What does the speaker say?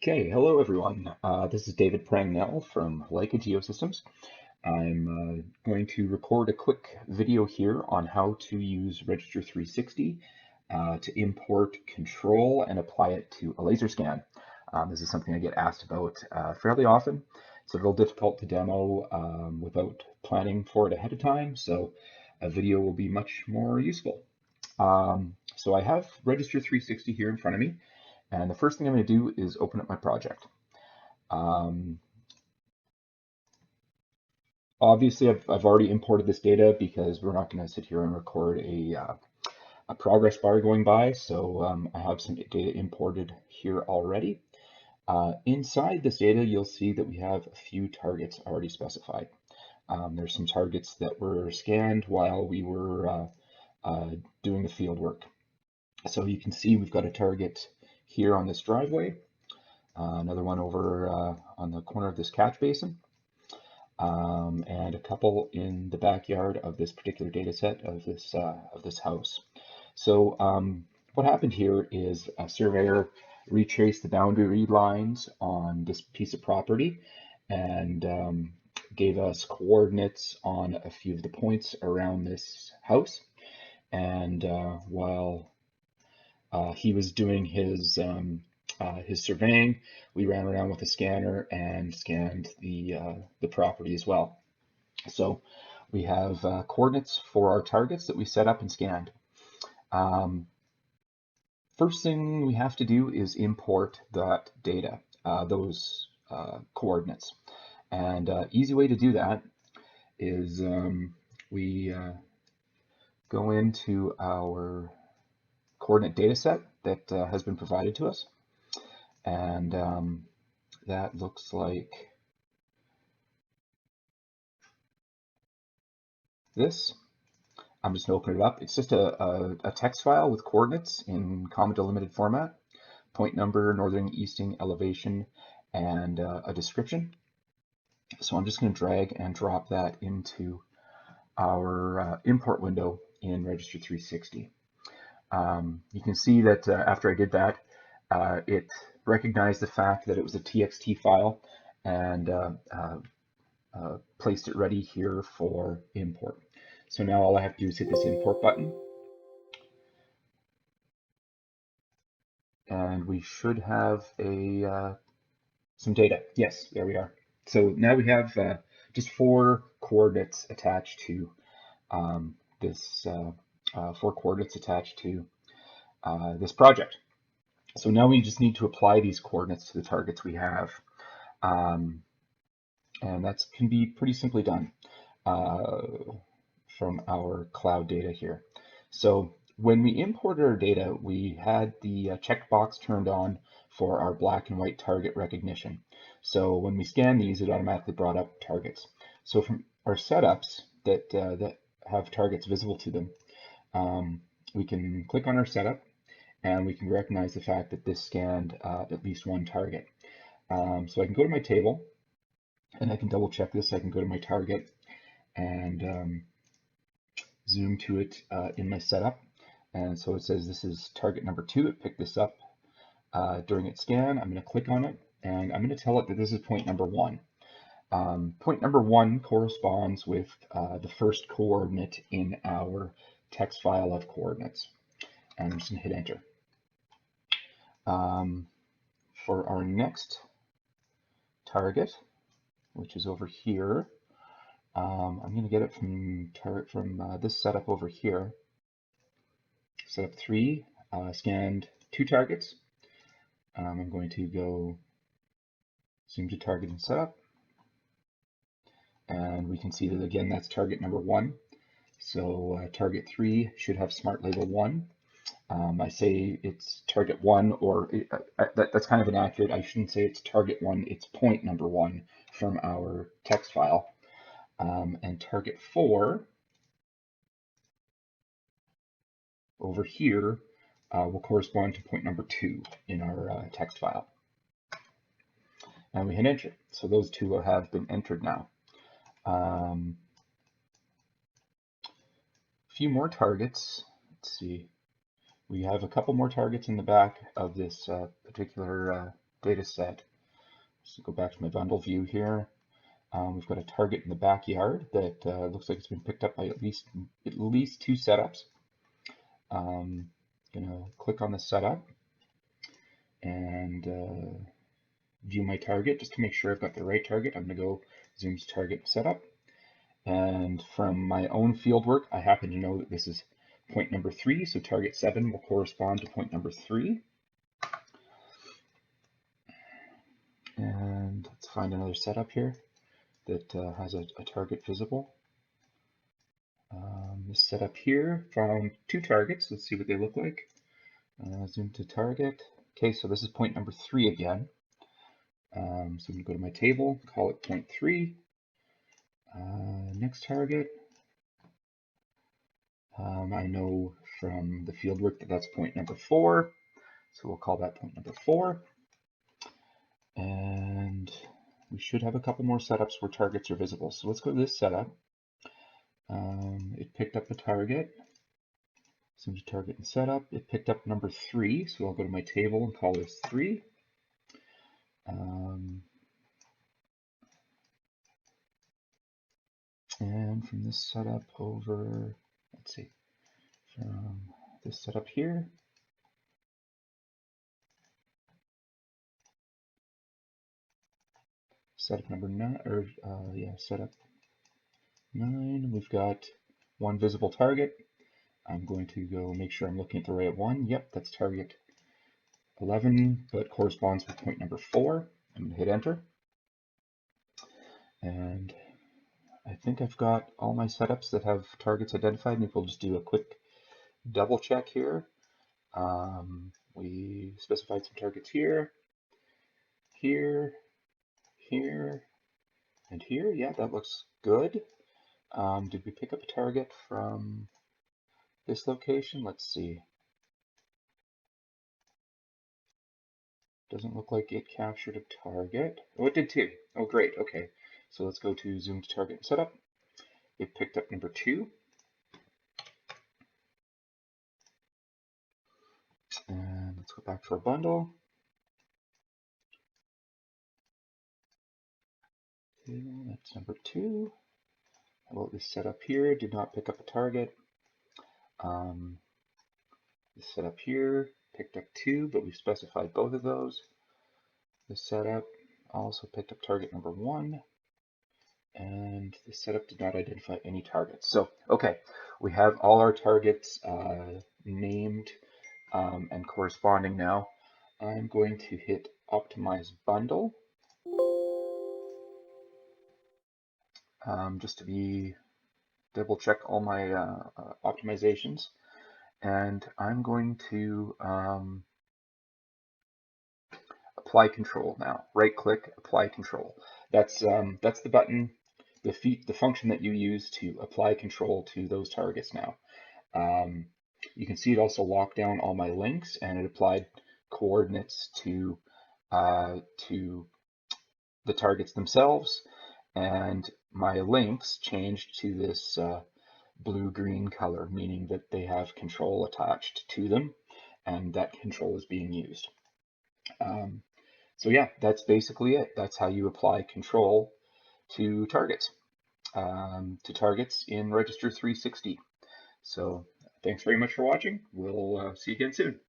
Okay, hello everyone. This is David Prangnell from Leica Geosystems. I'm going to record a quick video here on how to use Register 360 to import control and apply it to a laser scan. This is something I get asked about fairly often. It's a little difficult to demo without planning for it ahead of time, so a video will be much more useful. So I have Register 360 here in front of me. And the first thing I'm going to do is open up my project. Obviously, I've already imported this data because we're not going to sit here and record a progress bar going by. So I have some data imported here already. Inside this data, you'll see that we have a few targets already specified. There's some targets that were scanned while we were doing the field work. So you can see we've got a target here on this driveway, another one over on the corner of this catch basin, and a couple in the backyard of this particular data set of this house. So what happened here is a surveyor retraced the boundary lines on this piece of property and gave us coordinates on a few of the points around this house. And while he was doing his surveying, we ran around with a scanner and scanned the property as well. So we have coordinates for our targets that we set up and scanned. First thing we have to do is import that data, those coordinates. And easy way to do that is we go into our coordinate data set that has been provided to us. And that looks like this. I'm just going to open it up. It's just a text file with coordinates in comma delimited format, point number, northern, easting, elevation, and a description. So I'm just going to drag and drop that into our import window in Register 360. You can see that after I did that, it recognized the fact that it was a TXT file and placed it ready here for import. So now all I have to do is hit this import button, and we should have some data. Yes, there we are. So now we have just 4 coordinates attached to this this project. So now we just need to apply these coordinates to the targets we have. And that can be pretty simply done from our cloud data here. So when we imported our data, we had the checkbox turned on for our black and white target recognition. So when we scan these, it automatically brought up targets. So from our setups that have targets visible to them, we can click on our setup and we can recognize the fact that this scanned at least one target. So I can go to my table and I can double check this. I can go to my target and zoom to it in my setup. And so it says this is target number 2. It picked this up during its scan. I'm going to click on it and I'm going to tell it that this is point number 1. Point number 1 corresponds with the first coordinate in our text file of coordinates. And I'm just going to hit enter. For our next target, which is over here, I'm going to get it from this setup over here. Setup 3 scanned 2 targets. I'm going to go zoom to target and setup, and we can see that again that's target number 1. So target 3 should have smart label 1. I say it's target 1, or that's kind of inaccurate. I shouldn't say it's target 1, it's point number 1 from our text file. And target 4 over here will correspond to point number 2 in our text file. And we hit enter. So those 2 have been entered now. A few more targets. Let's see. We have a couple more targets in the back of this particular data set. So go back to my bundle view here. We've got a target in the backyard that looks like it's been picked up by at least two setups. Gonna click on the setup and view my target just to make sure I've got the right target. I'm gonna go zoom to target setup. And from my own field work, I happen to know that this is point number 3, so target 7 will correspond to point number 3. And let's find another setup here that has a target visible. This setup here found 2 targets. Let's see what they look like. Zoom to target. Okay, so this is point number 3 again. So I'm going to go to my table, call it point 3. Next target. I know from the field work that that's point number 4. So we'll call that point number 4. And we should have a couple more setups where targets are visible. So let's go to this setup. It picked up a target. Zoom to target and setup. It picked up number 3. So I'll go to my table and call this 3. And from this setup over, let's see, from this setup here, setup number 9, or setup 9, we've got 1 visible target. I'm going to go make sure I'm looking at the right one. Yep, that's target 11, but corresponds with point number 4. I'm going to hit enter. And I think I've got all my setups that have targets identified. Maybe we'll just do a quick double check here. We specified some targets here, here, and here. Yeah, that looks good. Did we pick up a target from this location? Let's see. Doesn't look like it captured a target. Oh, it did too. Oh, great. Okay. So let's go to zoom to target and setup. It picked up number 2. And let's go back to our bundle. Okay, that's number 2. How about this setup here? Did not pick up a target. This setup here picked up 2, but we specified both of those. This setup also picked up target number 1. And the setup did not identify any targets. So, okay, we have all our targets named and corresponding now. I'm going to hit Optimize Bundle just to be double check all my optimizations. And I'm going to apply control now. Right click, apply control. That's the button, the function that you use to apply control to those targets now. You can see it also locked down all my links, and it applied coordinates to the targets themselves, and my links changed to this blue-green color, meaning that they have control attached to them, and that control is being used. So yeah, that's basically it. That's how you apply control to targets in Register 360. So thanks very much for watching. We'll see you again soon.